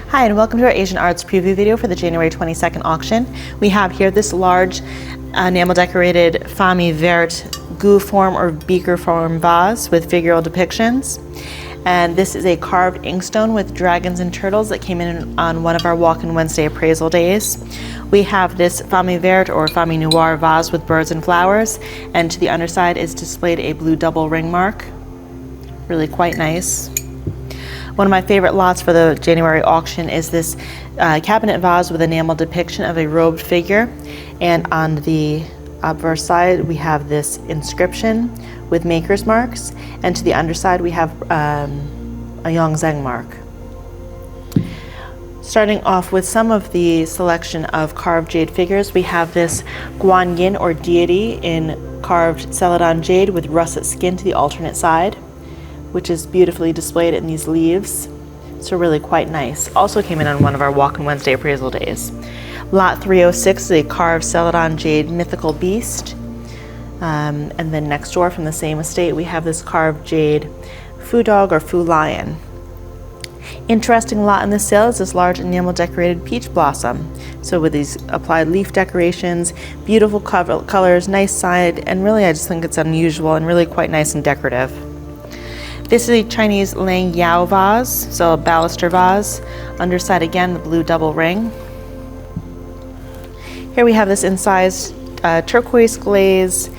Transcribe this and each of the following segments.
Hi, and welcome to our Asian Arts preview video for the January 22nd auction. We have here this large enamel decorated femme verte goo form or beaker form vase with figural depictions. And this is a carved inkstone with dragons and turtles that came in on one of our Walk-in Wednesday appraisal days. We have this femme verte or femme noir vase with birds and flowers, and to the underside is displayed a blue double ring mark. Really quite nice. One of my favorite lots for the January auction is this cabinet vase with enamel depiction of a robed figure, and on the obverse side we have this inscription with maker's marks, and to the underside we have a Yongzheng mark. Starting off with some of the selection of carved jade figures, we have this Guanyin or deity in carved celadon jade with russet skin to the alternate side, which is beautifully displayed in these leaves. So really quite nice. Also came in on one of our Walk-in Wednesday appraisal days. Lot 306 is a carved celadon jade mythical beast. And then next door from the same estate, we have this carved jade foo dog or foo lion. Interesting lot in this sale is this large enamel decorated peach blossom. So with these applied leaf decorations, beautiful colors, nice side, and really I just think it's unusual and really quite nice and decorative. This is a Chinese Lang Yao vase, so a baluster vase. Underside again, the blue double ring. Here we have this incised turquoise glaze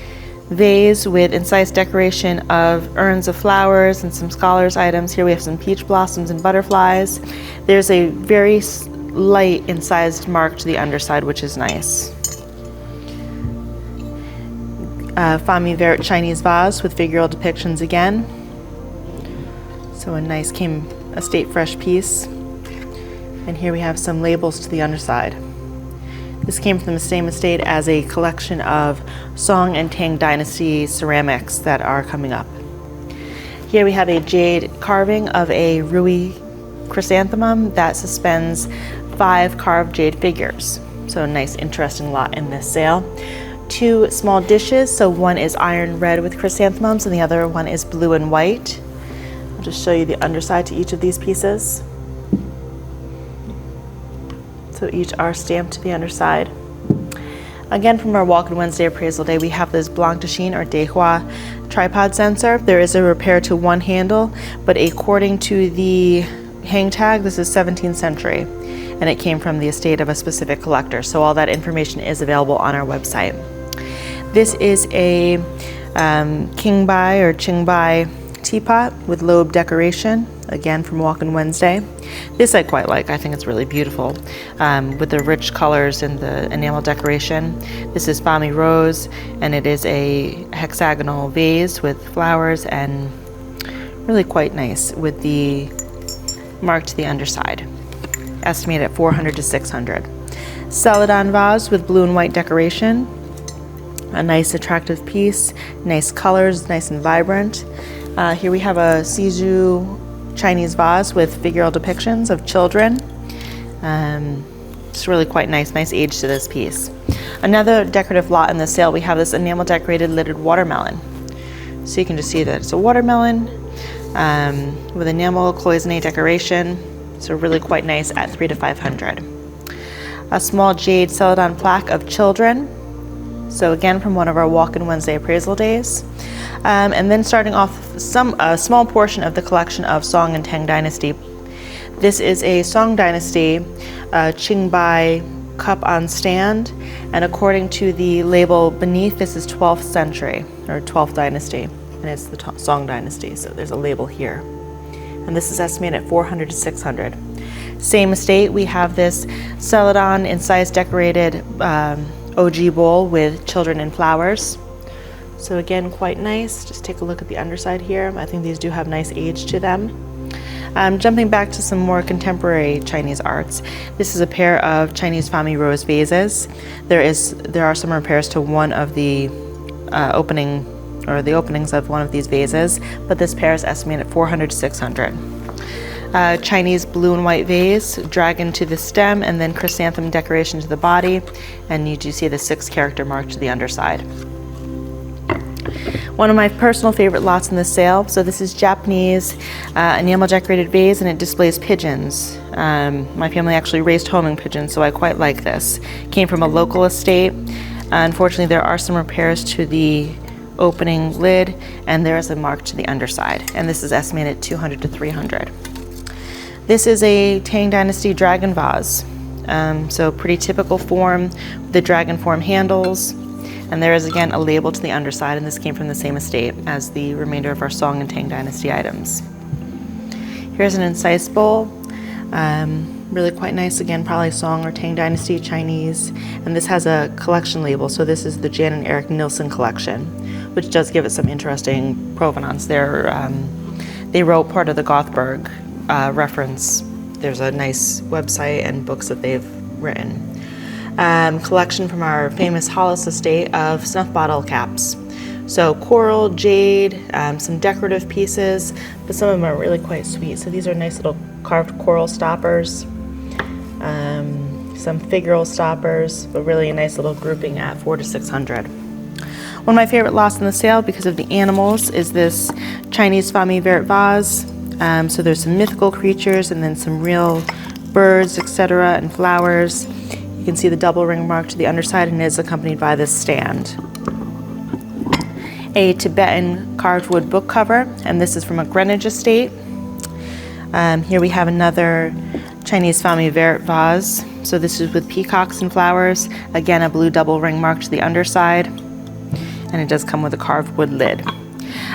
vase with incised decoration of urns of flowers and some scholars items. Here we have some peach blossoms and butterflies. There's a very light incised mark to the underside, which is nice. Femme verte Chinese vase with figural depictions again. So a nice came estate fresh piece. And here we have some labels to the underside. This came from the same estate as a collection of Song and Tang Dynasty ceramics that are coming up. Here we have a jade carving of a Rui chrysanthemum that suspends 5 carved jade figures. So a nice interesting lot in this sale. 2 small dishes, so one is iron red with chrysanthemums and the other one is blue and white. I'll just show you the underside to each of these pieces. So each are stamped to the underside. Again, from our Walk-in Wednesday appraisal day, we have this Blanc de Chine or Dehua tripod sensor. There is a repair to one handle, but according to the hang tag, this is 17th century, and it came from the estate of a specific collector. So all that information is available on our website. This is a Qingbai or Qingbai teapot with lobe decoration, again from Walk-in Wednesday. This I quite like. I think it's really beautiful with the rich colors and the enamel decoration. This is Femme Rose, and it is a hexagonal vase with flowers and really quite nice with the mark to the underside. Estimated at 400 to 600. Celadon vase with blue and white decoration. A nice attractive piece, nice colors, nice and vibrant. Here we have a Sizhu Chinese vase with figural depictions of children. It's really quite nice age to this piece. Another decorative lot in the sale, we have this enamel decorated lidded watermelon. So you can just see that it's a watermelon with enamel cloisonne decoration. So really quite nice at 300 to 500. A small jade celadon plaque of children. So again, from one of our Walk-in Wednesday appraisal days. And then starting off a small portion of the collection of Song and Tang Dynasty. This is a Song Dynasty Qingbai cup on stand, and according to the label beneath, this is 12th century or 12th dynasty, and it's the Song Dynasty, so there's a label here. And this is estimated at 400 to 600. Same estate, we have this celadon incised decorated OG bowl with children and flowers. So again, quite nice. Just take a look at the underside here. I think these do have nice age to them. Jumping back to some more contemporary Chinese arts. This is a pair of Chinese Femme Rose vases. There are some repairs to one of the openings of one of these vases, but this pair is estimated at 400 to 600. Chinese blue and white vase, dragon to the stem, and then chrysanthemum decoration to the body, and you do see the 6 character mark to the underside. One of my personal favorite lots in this sale. So this is Japanese enamel decorated vase, and it displays pigeons My family actually raised homing pigeons, so I quite like this. Came from a local estate. Unfortunately, there are some repairs to the opening lid, and there is a mark to the underside, and this is estimated at 200 to 300. This is a Tang Dynasty dragon vase. So pretty typical form with the dragon form handles. And there is again a label to the underside, and this came from the same estate as the remainder of our Song and Tang Dynasty items. Here's an incised bowl. Really quite nice, again, probably Song or Tang Dynasty Chinese. And this has a collection label, so this is the Jan and Eric Nilsson collection, which does give it some interesting provenance. They wrote part of the Gothberg reference. There's a nice website and books that they've written. Collection from our famous Hollis estate of snuff bottle caps. So coral, jade, some decorative pieces, but some of them are really quite sweet. So these are nice little carved coral stoppers, some figural stoppers, but really a nice little grouping at 400 to 600. One of my favorite lots in the sale because of the animals is this Chinese famille vert vase. So there's some mythical creatures and then some real birds, etc., and flowers. You can see the double ring mark to the underside, and it is accompanied by this stand. A Tibetan carved wood book cover, and this is from a Greenwich estate. Here we have another Chinese famille vert vase. So this is with peacocks and flowers. Again, a blue double ring mark to the underside, and it does come with a carved wood lid.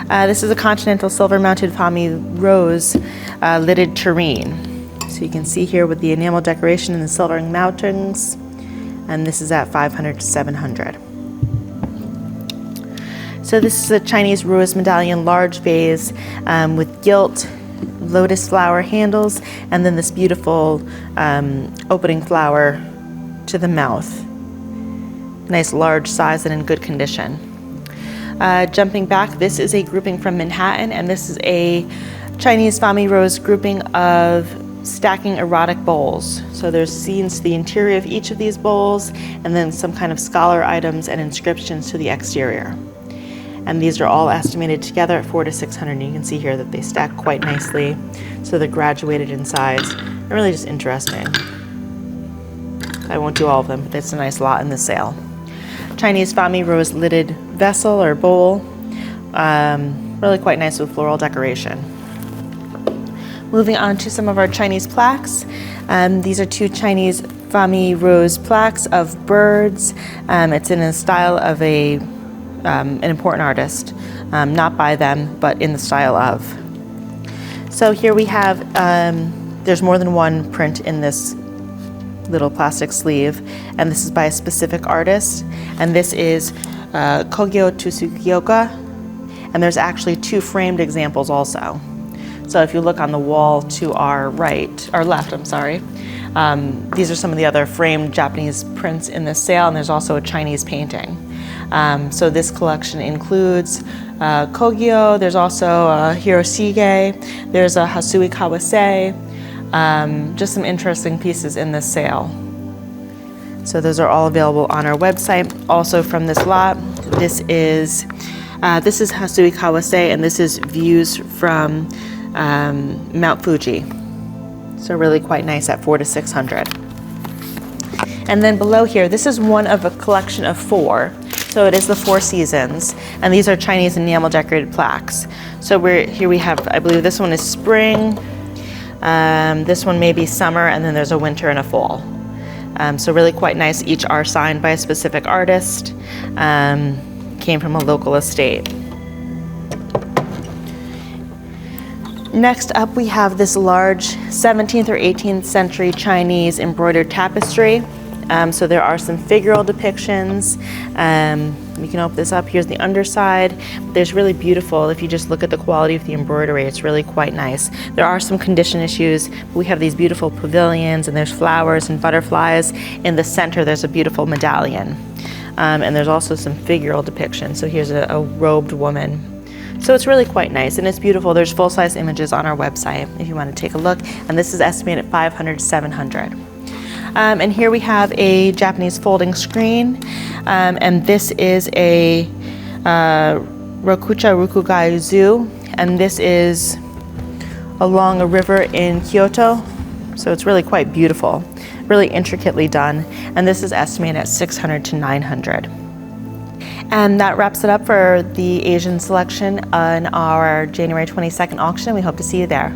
This is a continental silver mounted famille rose lidded tureen. So you can see here with the enamel decoration and the silver mountings, and this is at 500 to 700. So this is a Chinese rose medallion large vase with gilt lotus flower handles, and then this beautiful opening flower to the mouth. Nice large size and in good condition. Jumping back, this is a grouping from Manhattan, and this is a Chinese famille rose grouping of stacking erotic bowls. So there's scenes to the interior of each of these bowls, and then some kind of scholar items and inscriptions to the exterior. And these are all estimated together at 400 to 600. And you can see here that they stack quite nicely. So they're graduated in size. They're really just interesting. I won't do all of them, but it's a nice lot in the sale. Chinese famille rose lidded vessel or bowl. Really quite nice with floral decoration. Moving on to some of our Chinese plaques. These are two Chinese famille rose plaques of birds. It's in a style of an important artist, not by them, but in the style of. So here we have, there's more than one print in this little plastic sleeve, and this is by a specific artist, and this is Kogyo Tsukioka, and there's actually two framed examples also. So if you look on the wall to our left, these are some of the other framed Japanese prints in this sale, and there's also a Chinese painting. So this collection includes Kogyo, there's also Hirosige, there's a Hasui Kawase, just some interesting pieces in this sale. So those are all available on our website. Also from this lot, this is Hasui Kawase, and this is views from Mount Fuji. So really quite nice at 400 to 600. And then below here, this is one of a collection of 4. So it is the 4 seasons, and these are Chinese enamel decorated plaques. So here we have, I believe this one is spring, this one may be summer, and then there's a winter and a fall. So really quite nice. Each are signed by a specific artist, came from a local estate. Next up, we have this large 17th or 18th century Chinese embroidered tapestry. So there are some figural depictions. We can open this up. Here's the underside. There's really beautiful, if you just look at the quality of the embroidery, it's really quite nice. There are some condition issues. But we have these beautiful pavilions, and there's flowers and butterflies. In the center, there's a beautiful medallion. And there's also some figural depictions. So here's a robed woman. So it's really quite nice, and it's beautiful. There's full-size images on our website if you want to take a look. And this is estimated at 500 to 700. And here we have a Japanese folding screen, and this is a Rokucha Rukugai Zoo, and this is along a river in Kyoto. So it's really quite beautiful, really intricately done. And this is estimated at $600 to $900. And that wraps it up for the Asian selection on our January 22nd auction. We hope to see you there.